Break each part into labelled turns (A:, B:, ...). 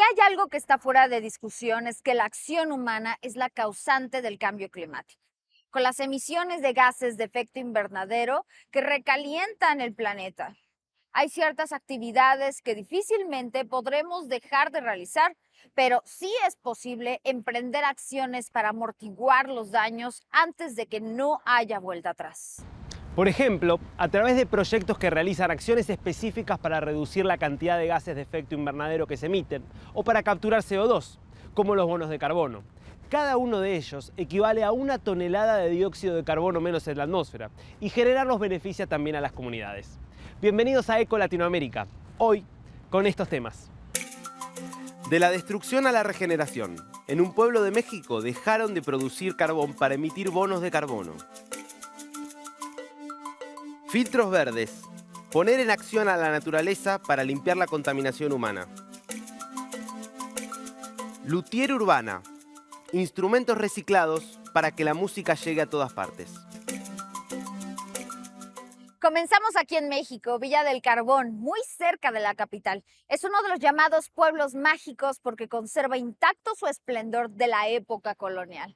A: hay algo que está fuera de discusión es que la acción humana es la causante del cambio climático, con las emisiones de gases de efecto invernadero que recalientan el planeta. Hay ciertas actividades que difícilmente podremos dejar de realizar, pero sí es posible emprender acciones para amortiguar los daños antes de que no haya vuelta atrás.
B: Por ejemplo, a través de proyectos que realizan acciones específicas para reducir la cantidad de gases de efecto invernadero que se emiten o para capturar CO2, como los bonos de carbono. Cada uno de ellos equivale a 1 tonelada de dióxido de carbono menos en la atmósfera y generarlos beneficia también a las comunidades. Bienvenidos a Eco Latinoamérica, hoy con estos temas. De la destrucción a la regeneración. En un pueblo de México dejaron de producir carbón para emitir bonos de carbono. Filtros verdes. Poner en acción a la naturaleza para limpiar la contaminación humana. Luthier urbana. Instrumentos reciclados para que la música llegue a todas partes.
A: Comenzamos aquí en México, Villa del Carbón, muy cerca de la capital. Es uno de los llamados pueblos mágicos porque conserva intacto su esplendor de la época colonial.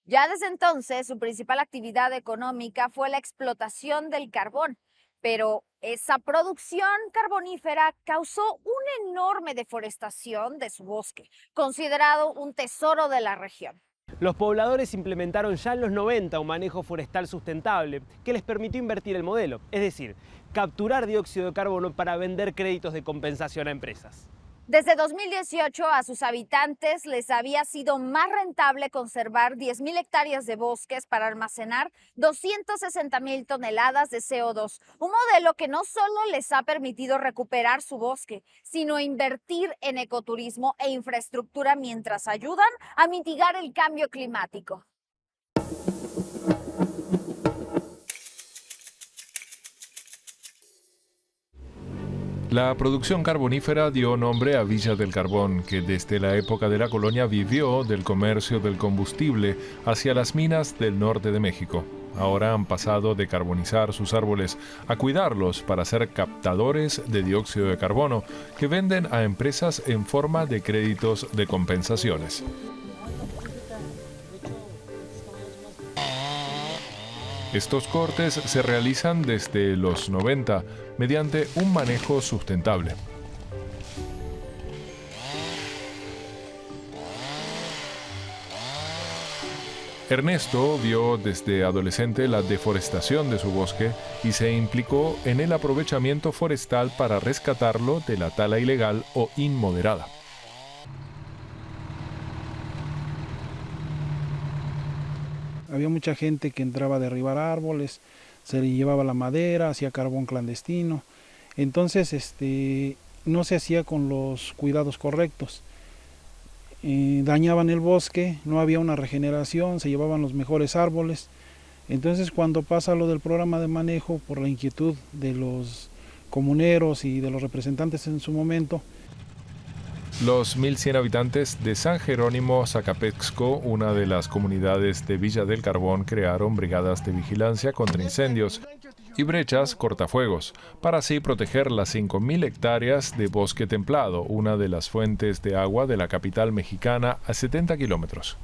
A: Ya desde entonces, su principal actividad económica fue la explotación del carbón, pero esa producción carbonífera causó una enorme deforestación de su bosque, considerado un tesoro de la región.
B: Los pobladores implementaron ya en los 90 un manejo forestal sustentable que les permitió invertir el modelo, es decir, capturar dióxido de carbono para vender créditos de compensación a empresas.
A: Desde 2018 a sus habitantes les había sido más rentable conservar 10,000 hectáreas de bosques para almacenar 260,000 toneladas de CO2, un modelo que no solo les ha permitido recuperar su bosque, sino invertir en ecoturismo e infraestructura mientras ayudan a mitigar el cambio climático.
C: La producción carbonífera dio nombre a Villa del Carbón, que desde la época de la colonia vivió del comercio del combustible hacia las minas del norte de México. Ahora han pasado de carbonizar sus árboles a cuidarlos para ser captadores de dióxido de carbono que venden a empresas en forma de créditos de compensaciones. Estos cortes se realizan desde los 90 mediante un manejo sustentable. Ernesto vio desde adolescente la deforestación de su bosque y se implicó en el aprovechamiento forestal para rescatarlo de la tala ilegal o inmoderada.
D: Había mucha gente que entraba a derribar árboles, se le llevaba la madera, hacía carbón clandestino. Entonces no se hacía con los cuidados correctos. Dañaban el bosque, no había una regeneración, se llevaban los mejores árboles. Entonces cuando pasa lo del programa de manejo, por la inquietud de los comuneros y de los representantes en su momento,
C: los 1.100 habitantes de San Jerónimo Zacapexco, una de las comunidades de Villa del Carbón, crearon brigadas de vigilancia contra incendios y brechas cortafuegos, para así proteger las 5.000 hectáreas de bosque templado, una de las fuentes de agua de la capital mexicana a 70 kilómetros.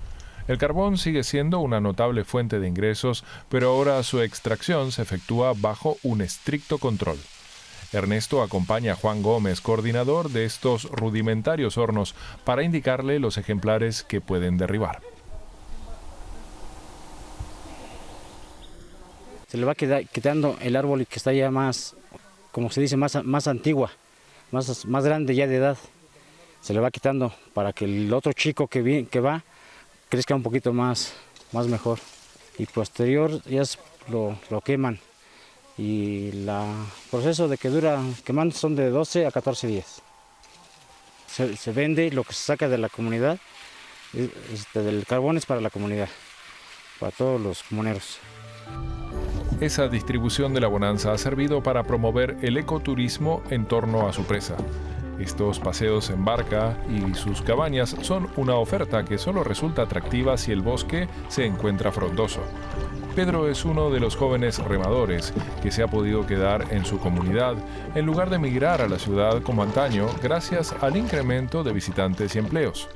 C: El carbón sigue siendo una notable fuente de ingresos, pero ahora su extracción se efectúa bajo un estricto control. Ernesto acompaña a Juan Gómez, coordinador de estos rudimentarios hornos, para indicarle los ejemplares que pueden derribar.
E: Se le va quitando el árbol que está ya más, como se dice, más antigua, más grande ya de edad. Se le va quitando para que el otro chico que va crezca un poquito más mejor. Y posterior ya lo queman. Y el proceso de que dura quemando son de 12 a 14 días. Se vende lo que se saca de la comunidad, del carbón es para la comunidad, para todos los comuneros.
C: Esa distribución de la bonanza ha servido para promover el ecoturismo en torno a su presa. Estos paseos en barca y sus cabañas son una oferta que solo resulta atractiva si el bosque se encuentra frondoso. Pedro es uno de los jóvenes remadores que se ha podido quedar en su comunidad en lugar de emigrar a la ciudad como antaño gracias al incremento de visitantes y empleos.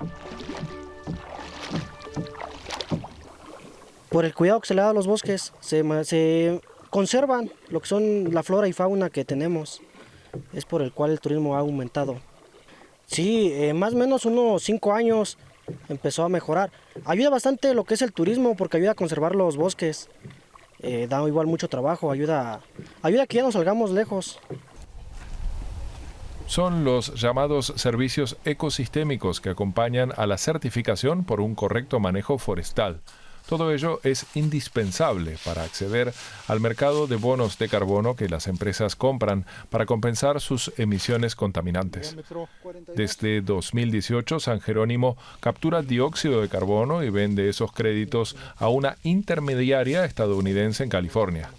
F: Por el cuidado que se le da a los bosques, se conservan lo que son la flora y fauna que tenemos. Es por el cual el turismo ha aumentado. Sí, más o menos unos 5 años empezó a mejorar. Ayuda bastante lo que es el turismo porque ayuda a conservar los bosques. Da igual mucho trabajo, ayuda a que ya no salgamos lejos.
C: Son los llamados servicios ecosistémicos que acompañan a la certificación por un correcto manejo forestal. Todo ello es indispensable para acceder al mercado de bonos de carbono que las empresas compran para compensar sus emisiones contaminantes. Desde 2018, San Jerónimo captura dióxido de carbono y vende esos créditos a una intermediaria estadounidense en California.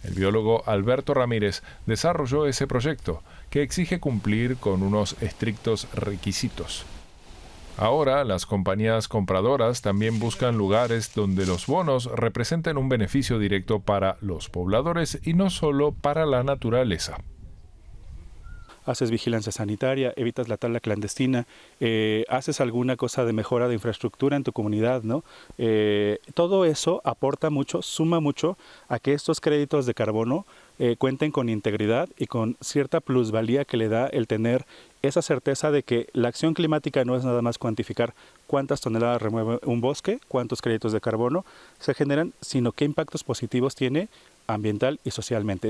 C: El biólogo Alberto Ramírez desarrolló ese proyecto, que exige cumplir con unos estrictos requisitos. Ahora, las compañías compradoras también buscan lugares donde los bonos representen un beneficio directo para los pobladores y no solo para la naturaleza.
G: Haces vigilancia sanitaria, evitas la tala clandestina, haces alguna cosa de mejora de infraestructura en tu comunidad, ¿no? Todo eso aporta mucho, suma mucho a que estos créditos de carbono cuenten con integridad y con cierta plusvalía que le da el tener esa certeza de que la acción climática no es nada más cuantificar cuántas toneladas remueve un bosque, cuántos créditos de carbono se generan, sino qué impactos positivos tiene ambiental y socialmente.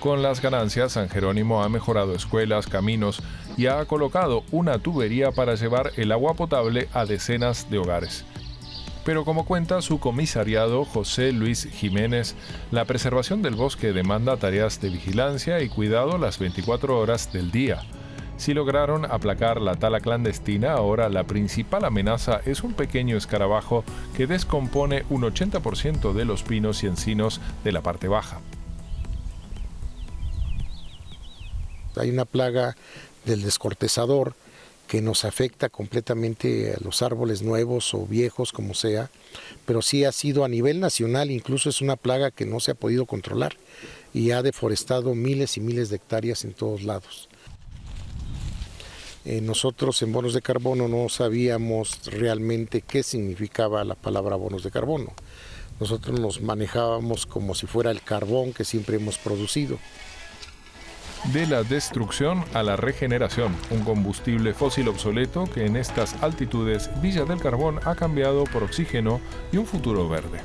C: Con las ganancias, San Jerónimo ha mejorado escuelas, caminos y ha colocado una tubería para llevar el agua potable a decenas de hogares. Pero como cuenta su comisariado José Luis Jiménez, la preservación del bosque demanda tareas de vigilancia y cuidado las 24 horas del día. Si lograron aplacar la tala clandestina, ahora la principal amenaza es un pequeño escarabajo que descompone un 80% de los pinos y encinos de la parte baja.
H: Hay una plaga del descortezador que nos afecta completamente a los árboles nuevos o viejos, como sea, pero sí ha sido a nivel nacional, incluso es una plaga que no se ha podido controlar y ha deforestado miles y miles de hectáreas en todos lados. Nosotros en bonos de carbono no sabíamos realmente qué significaba la palabra bonos de carbono. Nosotros nos manejábamos como si fuera el carbón que siempre hemos producido.
C: De la destrucción a la regeneración, un combustible fósil obsoleto que en estas altitudes Villa del Carbón ha cambiado por oxígeno y un futuro verde.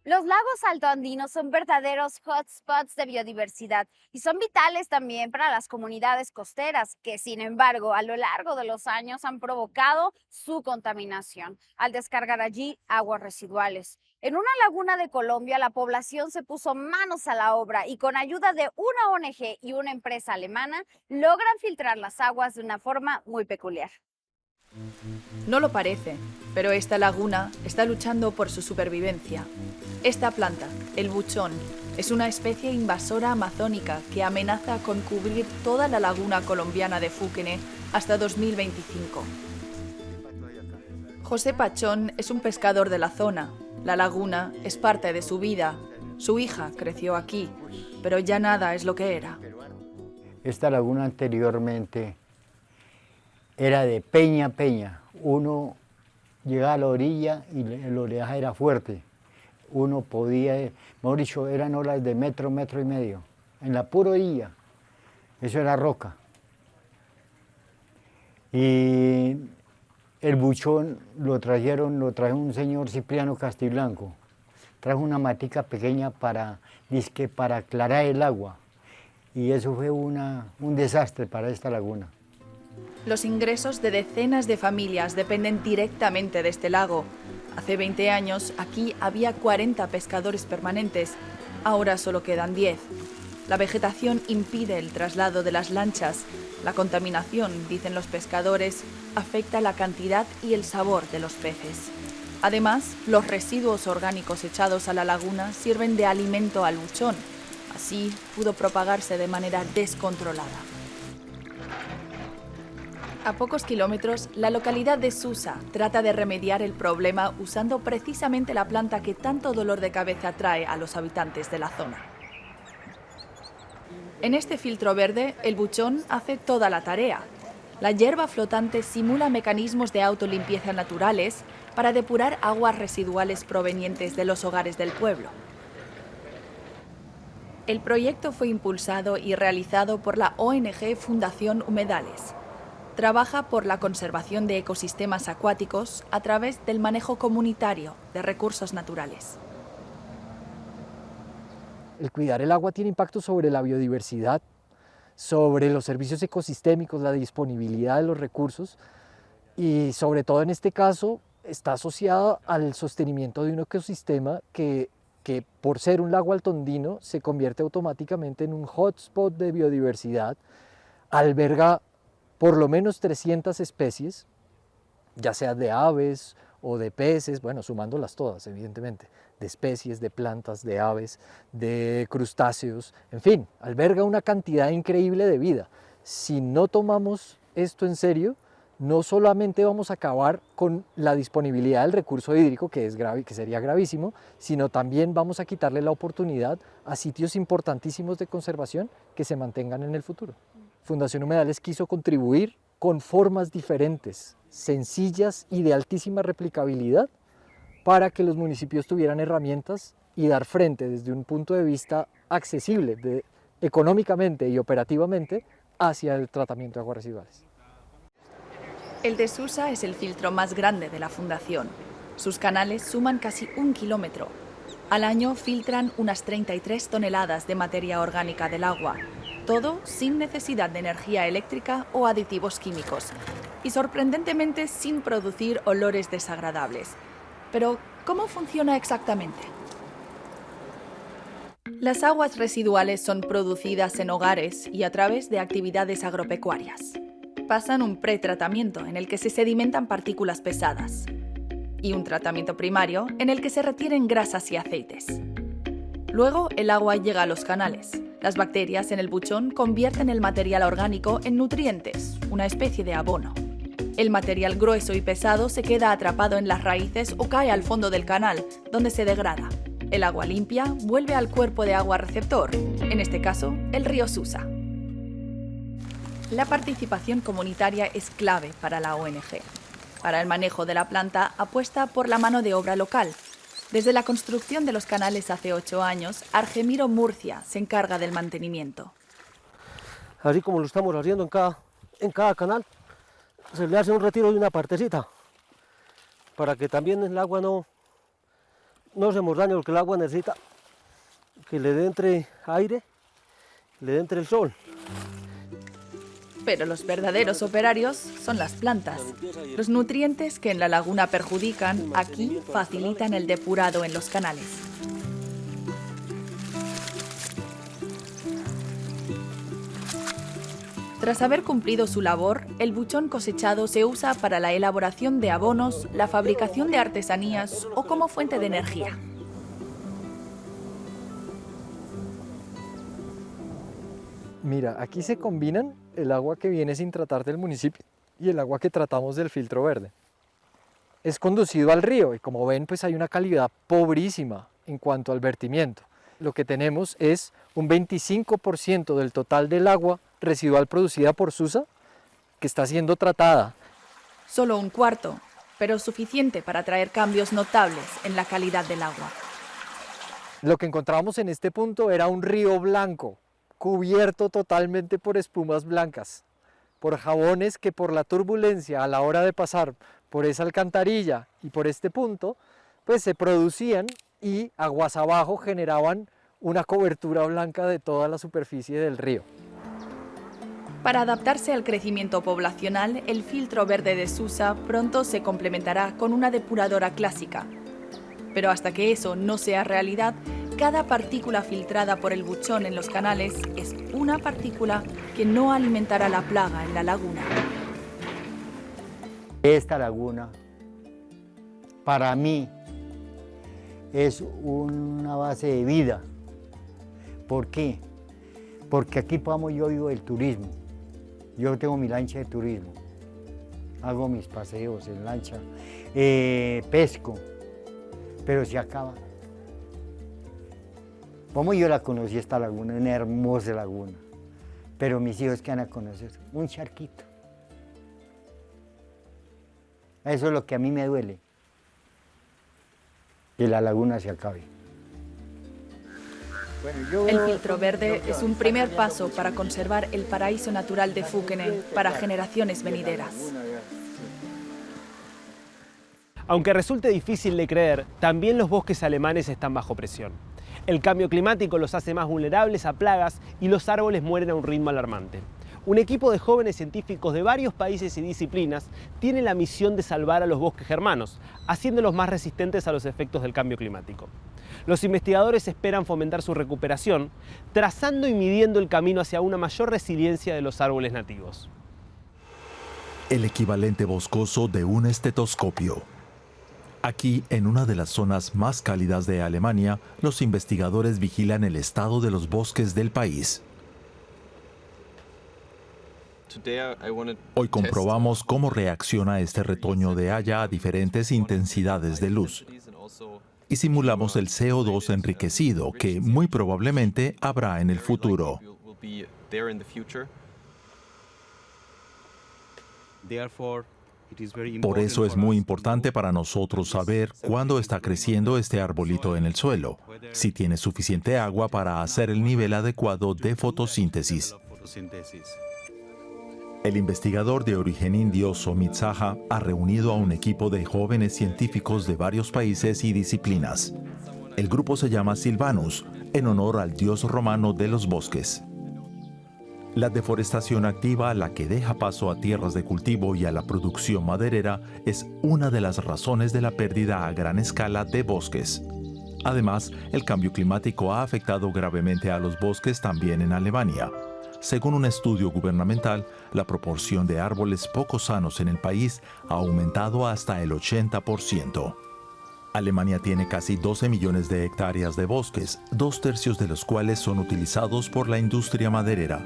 A: Los lagos altoandinos son verdaderos hotspots de biodiversidad y son vitales también para las comunidades costeras que, sin embargo, a lo largo de los años han provocado su contaminación al descargar allí aguas residuales. En una laguna de Colombia, la población se puso manos a la obra y con ayuda de una ONG y una empresa alemana logran filtrar las aguas de una forma muy peculiar.
I: No lo parece, pero esta laguna está luchando por su supervivencia. Esta planta, el buchón, es una especie invasora amazónica que amenaza con cubrir toda la laguna colombiana de Fuquene hasta 2025. José Pachón es un pescador de la zona. La laguna es parte de su vida. Su hija creció aquí, pero ya nada es lo que era.
J: Esta laguna anteriormente era de peña a peña. Uno llegaba a la orilla y el oleaje era fuerte. Uno podía, mejor dicho, eran olas de metro, metro y medio. En la pura orilla, eso era roca. Y el buchón lo trajo un señor Cipriano Castiblanco. Trajo una matica pequeña para aclarar el agua. Y eso fue un desastre para esta laguna.
I: Los ingresos de decenas de familias dependen directamente de este lago. Hace 20 años aquí había 40 pescadores permanentes, ahora solo quedan 10. La vegetación impide el traslado de las lanchas. La contaminación, dicen los pescadores, afecta la cantidad y el sabor de los peces. Además, los residuos orgánicos echados a la laguna sirven de alimento al buchón. Así pudo propagarse de manera descontrolada. A pocos kilómetros, la localidad de Susa trata de remediar el problema usando precisamente la planta que tanto dolor de cabeza trae a los habitantes de la zona. En este filtro verde, el buchón hace toda la tarea. La hierba flotante simula mecanismos de autolimpieza naturales para depurar aguas residuales provenientes de los hogares del pueblo. El proyecto fue impulsado y realizado por la ONG Fundación Humedales. Trabaja por la conservación de ecosistemas acuáticos a través del manejo comunitario de recursos naturales.
K: El cuidar el agua tiene impacto sobre la biodiversidad, sobre los servicios ecosistémicos, la disponibilidad de los recursos y sobre todo en este caso está asociada al sostenimiento de un ecosistema que por ser un lago altondino se convierte automáticamente en un hotspot de biodiversidad, alberga por lo menos 300 especies, ya sea de aves o de peces, bueno, sumándolas todas, evidentemente, de especies, de plantas, de aves, de crustáceos, en fin, alberga una cantidad increíble de vida. Si no tomamos esto en serio, no solamente vamos a acabar con la disponibilidad del recurso hídrico, que es grave, que sería gravísimo, sino también vamos a quitarle la oportunidad a sitios importantísimos de conservación que se mantengan en el futuro. Fundación Humedales quiso contribuir con formas diferentes, sencillas y de altísima replicabilidad para que los municipios tuvieran herramientas y dar frente desde un punto de vista accesible económicamente y operativamente hacia el tratamiento de aguas residuales.
I: El de Susa es el filtro más grande de la Fundación. Sus canales suman casi 1 kilómetro. Al año filtran unas 33 toneladas de materia orgánica del agua. Todo sin necesidad de energía eléctrica o aditivos químicos. Y sorprendentemente sin producir olores desagradables. Pero, ¿cómo funciona exactamente? Las aguas residuales son producidas en hogares y a través de actividades agropecuarias. Pasan un pretratamiento en el que se sedimentan partículas pesadas y un tratamiento primario en el que se retienen grasas y aceites. Luego el agua llega a los canales. Las bacterias en el buchón convierten el material orgánico en nutrientes, una especie de abono. El material grueso y pesado se queda atrapado en las raíces o cae al fondo del canal, donde se degrada. El agua limpia vuelve al cuerpo de agua receptor, en este caso, el río Susa. La participación comunitaria es clave para la ONG. Para el manejo de la planta apuesta por la mano de obra local. Desde la construcción de los canales hace 8 años, Argemiro Murcia se encarga del mantenimiento.
L: Así como lo estamos haciendo en cada canal, se le hace un retiro de una partecita, para que también el agua no se nos dañe, porque el agua necesita que le entre aire, le entre el sol.
I: Pero los verdaderos operarios son las plantas. Los nutrientes que en la laguna perjudican, aquí facilitan el depurado en los canales. Tras haber cumplido su labor, el buchón cosechado se usa para la elaboración de abonos, la fabricación de artesanías o como fuente de energía.
K: Mira, aquí se combinan el agua que viene sin tratar del municipio y el agua que tratamos del filtro verde. Es conducido al río y como ven, pues hay una calidad pobrísima en cuanto al vertimiento. Lo que tenemos es un 25% del total del agua residual producida por Susa que está siendo tratada.
I: Solo un cuarto, pero suficiente para traer cambios notables en la calidad del agua.
K: Lo que encontramos en este punto era un río blanco, cubierto totalmente por espumas blancas, por jabones que por la turbulencia a la hora de pasar por esa alcantarilla y por este punto, pues se producían y aguas abajo generaban una cobertura blanca de toda la superficie del río.
I: Para adaptarse al crecimiento poblacional, el filtro verde de Susa pronto se complementará con una depuradora clásica. Pero hasta que eso no sea realidad, cada partícula filtrada por el buchón en los canales es una partícula que no alimentará la plaga en la laguna.
J: Esta laguna, para mí, es una base de vida, ¿Por qué? Porque aquí, vamos, yo vivo del turismo. Yo tengo mi lancha de turismo. Hago mis paseos en lancha, pesco, pero se acaba. Como yo la conocí esta laguna, una hermosa laguna, pero mis hijos que van a conocer un charquito. Eso es lo que a mí me duele, que la laguna se acabe.
I: El filtro verde es un primer paso para conservar el paraíso natural de Fukene para generaciones venideras.
B: Aunque resulte difícil de creer, también los bosques alemanes están bajo presión. El cambio climático los hace más vulnerables a plagas y los árboles mueren a un ritmo alarmante. Un equipo de jóvenes científicos de varios países y disciplinas tiene la misión de salvar a los bosques germanos, haciéndolos más resistentes a los efectos del cambio climático. Los investigadores esperan fomentar su recuperación, trazando y midiendo el camino hacia una mayor resiliencia de los árboles nativos.
M: El equivalente boscoso de un estetoscopio. Aquí, en una de las zonas más cálidas de Alemania, los investigadores vigilan el estado de los bosques del país. Hoy comprobamos cómo reacciona este retoño de haya a diferentes intensidades de luz. Y simulamos el CO2 enriquecido que muy probablemente habrá en el futuro. Por eso es muy importante para nosotros saber cuándo está creciendo este arbolito en el suelo, si tiene suficiente agua para hacer el nivel adecuado de fotosíntesis. El investigador de origen indio Somit Saha ha reunido a un equipo de jóvenes científicos de varios países y disciplinas. El grupo se llama Silvanus, en honor al dios romano de los bosques. La deforestación activa, la que deja paso a tierras de cultivo y a la producción maderera, es una de las razones de la pérdida a gran escala de bosques. Además, el cambio climático ha afectado gravemente a los bosques también en Alemania. Según un estudio gubernamental, la proporción de árboles poco sanos en el país ha aumentado hasta el 80%. Alemania tiene casi 12 millones de hectáreas de bosques, 2/3 de los cuales son utilizados por la industria maderera.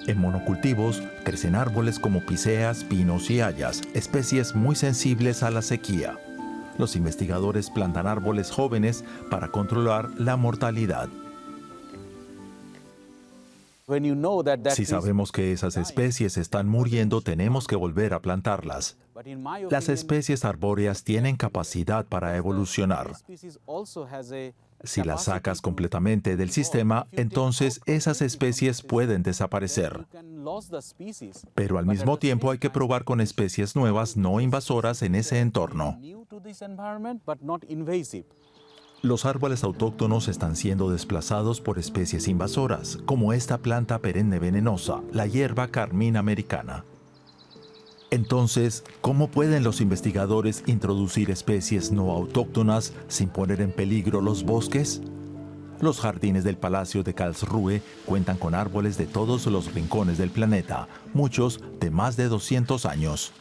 M: En monocultivos crecen árboles como piceas, pinos y hayas, especies muy sensibles a la sequía. Los investigadores plantan árboles jóvenes para controlar la mortalidad. Si sabemos que esas especies están muriendo, tenemos que volver a plantarlas. Las especies arbóreas tienen capacidad para evolucionar. Si las sacas completamente del sistema, entonces esas especies pueden desaparecer. Pero al mismo tiempo hay que probar con especies nuevas no invasoras en ese entorno. Los árboles autóctonos están siendo desplazados por especies invasoras, como esta planta perenne venenosa, la hierba carmín americana. Entonces, ¿cómo pueden los investigadores introducir especies no autóctonas sin poner en peligro los bosques? Los jardines del Palacio de Karlsruhe cuentan con árboles de todos los rincones del planeta, muchos de más de 200 años.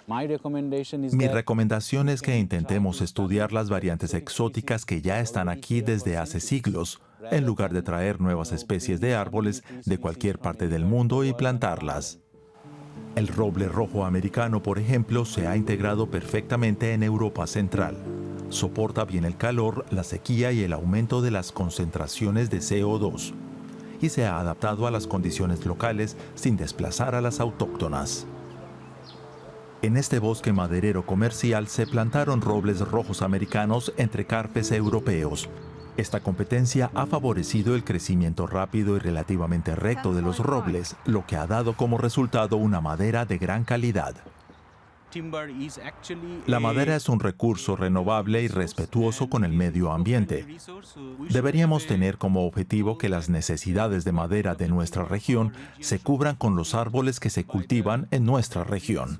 M: Mi recomendación es que intentemos estudiar las variantes exóticas que ya están aquí desde hace siglos, en lugar de traer nuevas especies de árboles de cualquier parte del mundo y plantarlas. El roble rojo americano, por ejemplo, se ha integrado perfectamente en Europa Central. Soporta bien el calor, la sequía y el aumento de las concentraciones de CO2, y se ha adaptado a las condiciones locales sin desplazar a las autóctonas. En este bosque maderero comercial se plantaron robles rojos americanos entre carpes europeos. Esta competencia ha favorecido el crecimiento rápido y relativamente recto de los robles, lo que ha dado como resultado una madera de gran calidad. La madera es un recurso renovable y respetuoso con el medio ambiente. Deberíamos tener como objetivo que las necesidades de madera de nuestra región se cubran con los árboles que se cultivan en nuestra región.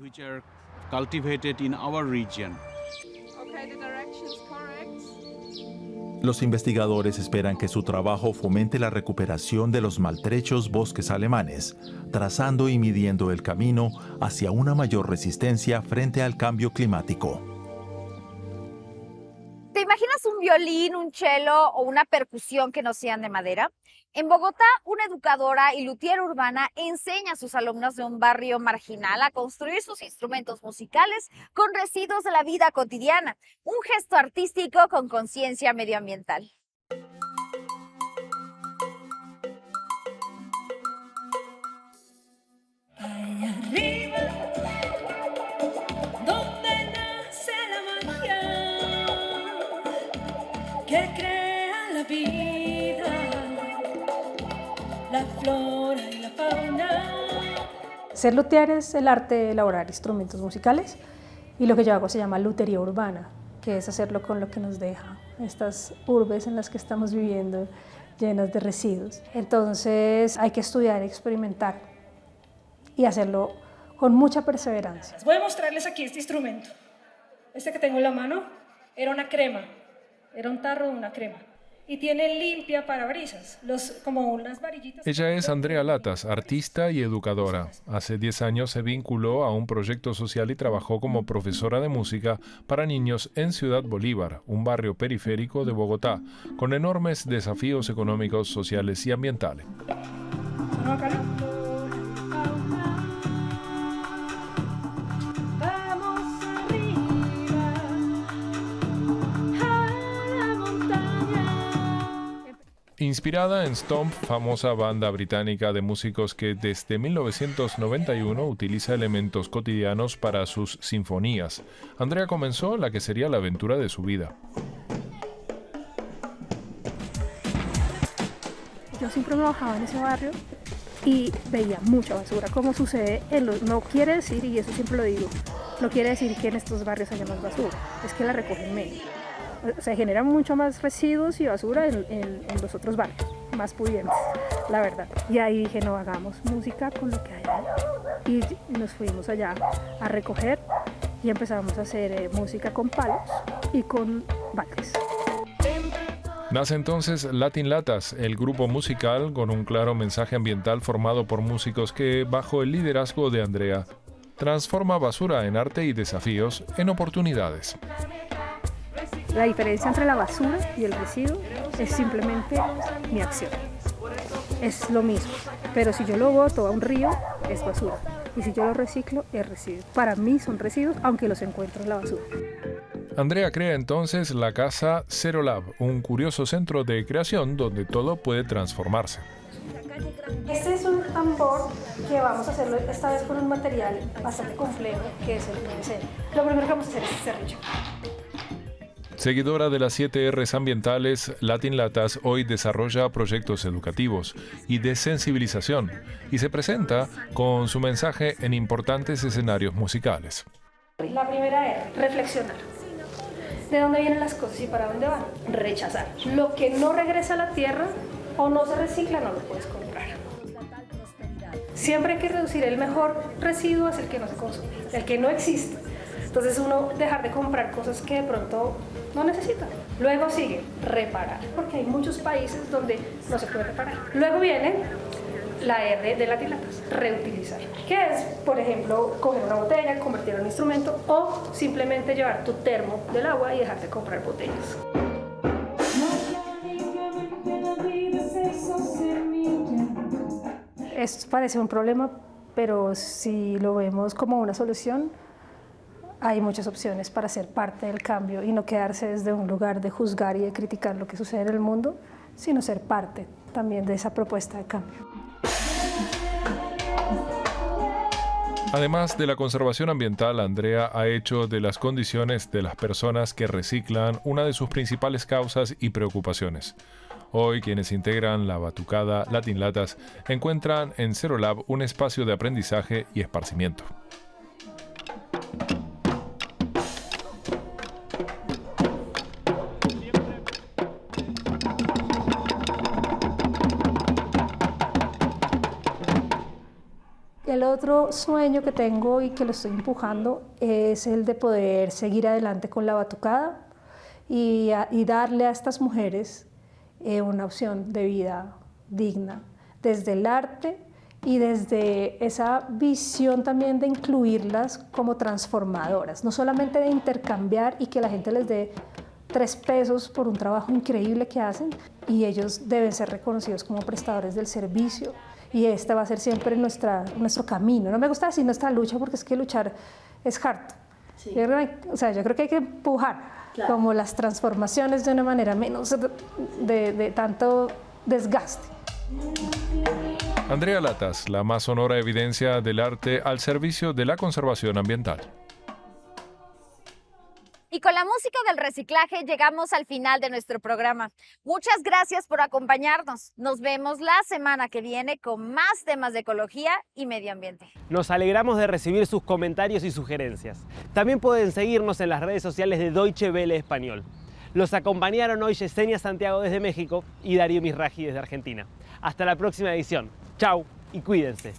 M: Los investigadores esperan que su trabajo fomente la recuperación de los maltrechos bosques alemanes, trazando y midiendo el camino hacia una mayor resistencia frente al cambio climático.
A: ¿Te imaginas un violín, un cello o una percusión que no sean de madera? En Bogotá, una educadora y luthier urbana enseña a sus alumnos de un barrio marginal a construir sus instrumentos musicales con residuos de la vida cotidiana, un gesto artístico con conciencia medioambiental.
N: Allá arriba, donde nace la magia que crea la vida, la flora y la fauna.
O: Ser luthier es el arte de elaborar instrumentos musicales y lo que yo hago se llama lutería urbana, que es hacerlo con lo que nos deja estas urbes en las que estamos viviendo llenas de residuos. Entonces hay que estudiar, experimentar y hacerlo con mucha perseverancia.
N: Voy a mostrarles aquí este instrumento. Este que tengo en la mano era una crema, era un tarro de una crema. Y tiene limpia parabrisas, como unas varillitas.
C: Ella es Andrea Latas, artista y educadora. Hace 10 años se vinculó a un proyecto social y trabajó como profesora de música para niños en Ciudad Bolívar, un barrio periférico de Bogotá, con enormes desafíos económicos, sociales y ambientales.
N: ¿No, acá no?
C: Inspirada en Stomp, famosa banda británica de músicos que desde 1991 utiliza elementos cotidianos para sus sinfonías, Andrea comenzó la que sería la aventura de su vida.
O: Yo siempre me bajaba en ese barrio y veía mucha basura, como sucede en los... No quiere decir, y eso siempre lo digo, no quiere decir que en estos barrios haya más basura, es que la recogen menos. Se generan mucho más residuos y basura en los otros barrios, más pudientes, la verdad. Y ahí dije, no, hagamos música con lo que hay allá. Y nos fuimos allá a recoger y empezamos a hacer música con palos y con baldes.
C: Nace entonces Latin Latas, el grupo musical con un claro mensaje ambiental formado por músicos que, bajo el liderazgo de Andrea, transforma basura en arte y desafíos en oportunidades.
O: La diferencia entre la basura y el residuo es simplemente mi acción. Es lo mismo, pero si yo lo boto a un río, es basura. Y si yo lo reciclo, es residuo. Para mí son residuos, aunque los encuentro en la basura.
C: Andrea crea entonces la casa Zero Lab, un curioso centro de creación donde todo puede transformarse.
O: Este es un tambor que vamos a hacerlo esta vez con un material bastante complejo, que es el PVC. Lo primero que vamos a hacer es serrillo.
C: Seguidora de las 7 Rs ambientales, Latin Latas hoy desarrolla proyectos educativos y de sensibilización y se presenta con su mensaje en importantes escenarios musicales.
O: La primera es reflexionar. ¿De dónde vienen las cosas y para dónde van? Rechazar. Lo que no regresa a la tierra o no se recicla no lo puedes comprar. Siempre hay que reducir. El mejor residuo es el que no se consume, el que no existe. Entonces uno dejar de comprar cosas que de pronto no necesita. Luego sigue reparar, porque hay muchos países donde no se puede reparar. Luego viene la R de Latin Latas, reutilizar, que es, por ejemplo, coger una botella, convertirla en un instrumento o simplemente llevar tu termo del agua y dejar de comprar botellas. Esto parece un problema, pero si lo vemos como una solución, hay muchas opciones para ser parte del cambio y no quedarse desde un lugar de juzgar y de criticar lo que sucede en el mundo, sino ser parte también de esa propuesta de cambio.
C: Además de la conservación ambiental, Andrea ha hecho de las condiciones de las personas que reciclan una de sus principales causas y preocupaciones. Hoy, quienes integran la batucada Latin Latas encuentran en Zero Lab un espacio de aprendizaje y esparcimiento.
O: El otro sueño que tengo y que lo estoy empujando es el de poder seguir adelante con la batucada y darle a estas mujeres una opción de vida digna desde el arte y desde esa visión también de incluirlas como transformadoras, no solamente de intercambiar y que la gente les dé 3 pesos por un trabajo increíble que hacen y ellos deben ser reconocidos como prestadores del servicio y este va a ser siempre nuestro camino. No me gusta decir nuestra lucha porque es que luchar es harto. Sí. Yo creo que hay que empujar como las transformaciones de una manera menos de tanto desgaste.
C: Andrea Latas, la más sonora evidencia del arte al servicio de la conservación ambiental.
A: Y con la música del reciclaje llegamos al final de nuestro programa. Muchas gracias por acompañarnos. Nos vemos la semana que viene con más temas de ecología y medio ambiente.
B: Nos alegramos de recibir sus comentarios y sugerencias. También pueden seguirnos en las redes sociales de Deutsche Welle Español. Los acompañaron hoy Yesenia Santiago desde México y Darío Misraji desde Argentina. Hasta la próxima edición. Chau y cuídense.